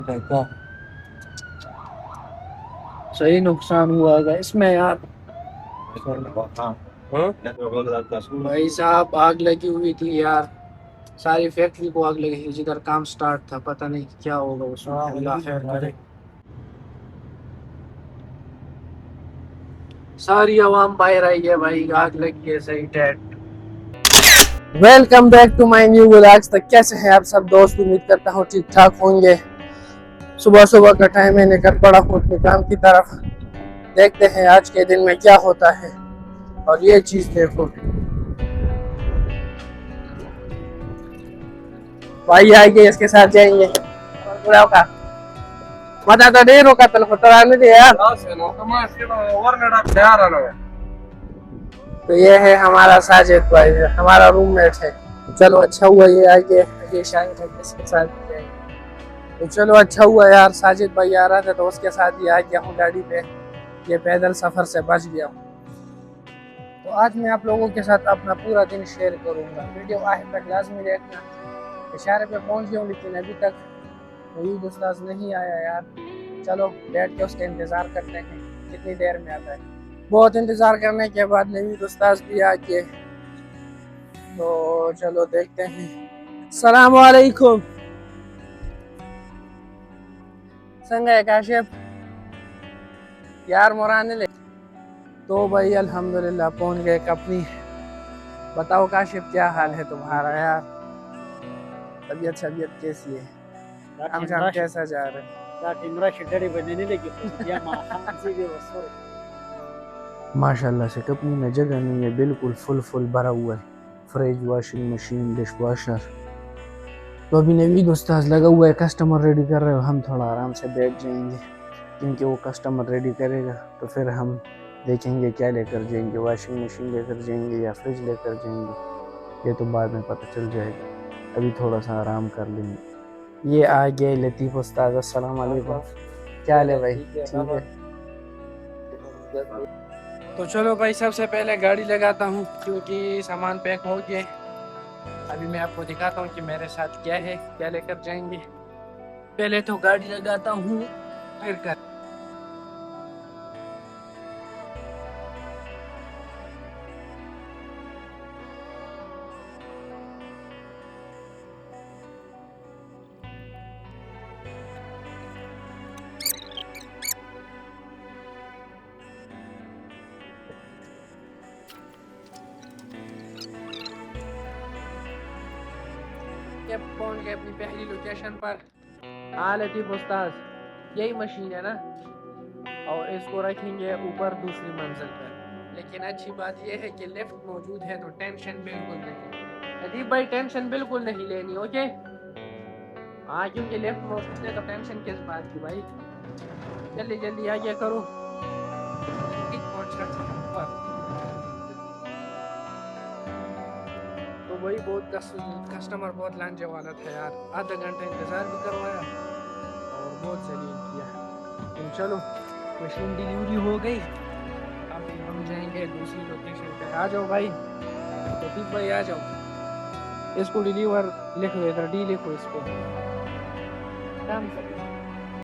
क्या सही नुकसान हुआ है इसमें यार। भाई साहब आग लगी हुई थी यार, सारी फैक्ट्री को आग लगी थी जिधर काम स्टार्ट था। पता नहीं क्या होगा उसमें, अल्लाह खैर करे। सारी आवाम बाहर आई है भाई, आग लगी है सही डेड। Welcome back to my new vlogs. तक कैसे हैं आप सब दोस्त, उम्मीद करता हूँ ठीक ठाक होंगे। सुबह सुबह का टाइम है, निकल पड़ा हूँ अपने काम की तरफ। देखते हैं आज के दिन में क्या होता है। और ये चीज देखो, भाई आएंगे इसके साथ जाएंगे का मजा तो नहीं रोका तल आने दे यार। तो ये है हमारा साजिद भाई, हमारा रूममेट है। चलो अच्छा हुआ ये आगे ये शायद इसके साथ जाएंगे। तो चलो अच्छा हुआ यार, साजिद भाई आ रहा था तो उसके साथ ही आ गया हूँ गाड़ी पे। ये पैदल सफर से बच गया हूँ। तो आज मैं आप लोगों के साथ अपना पूरा दिन शेयर करूंगा। वीडियो आखिर तक लाजमी देखना। इशारे पे पहुंच गया हूँ लेकिन अभी तक नवीद उस्ताद नहीं आया यार। चलो बैठ के उसका इंतज़ार करते हैं कितनी देर में आता है। बहुत इंतज़ार करने के बाद नवीद उस्ताद भी आ गए, तो चलो देखते हैं। सलाम वालेकुम संगे काशिफ यार मोराने ले। तो भाई अल्हम्दुलिल्लाह पहुंच गए कंपनी। बताओ काशिफ क्या हाल है तुम्हारा यार, तबीयत कैसी है, काम शाम कैसा जा रहा है? माशाल्लाह से कंपनी में जगह नहीं है, बिल्कुल फुल भरा हुआ है। Fridge, washing machine, dish washer. तो अभी नवीद उस्ताद लगा हुआ है, कस्टमर रेडी कर रहे हो। हम थोड़ा आराम से बैठ जाएंगे क्योंकि वो कस्टमर रेडी करेगा तो फिर हम देखेंगे क्या लेकर जाएंगे, वॉशिंग मशीन लेकर जाएंगे या फ्रिज लेकर जाएंगे, ये तो बाद में पता चल जाएगा। अभी थोड़ा सा आराम कर लेंगे। ये आ गए लतीफ़ उस्ताद। अस्सलाम वालेकुम, क्या हाल है भाई? ठीक है। तो चलो भाई सबसे पहले गाड़ी लगाता हूँ क्योंकि सामान पैक हो गया। अभी मैं आपको दिखाता हूँ कि मेरे साथ क्या है, क्या लेकर जाएंगे। पहले तो गाड़ी लगाता हूँ फिर कर। पहुंच गए अपनी पहली लोकेशन पर। हाँ लतीफ उस्ताद, यही मशीन है ना, और इसको रखेंगे ऊपर दूसरी मंजिल पर। लेकिन अच्छी बात यह है कि लिफ्ट मौजूद है तो टेंशन बिल्कुल नहीं। लतीफ भाई टेंशन बिल्कुल नहीं लेनी, ओके? हाँ क्योंकि लिफ्ट मौजूद है तो टेंशन किस बात की भाई। जल्दी जल्दी आगे करो, पहुंच रहा ऊपर। तो वही बहुत कस्टमर बहुत लांझे वाला था यार, आधा घंटा इंतज़ार भी करवाया और बहुत जलील किया। तो चलो मशीन डिलीवरी हो गई, अभी हम जाएंगे दूसरी लोकेशन पे। आ जाओ भाई, लतीफ़ भाई आ जाओ। इसको डिलीवर लिखो, इधर डी लिखो इस पे। काम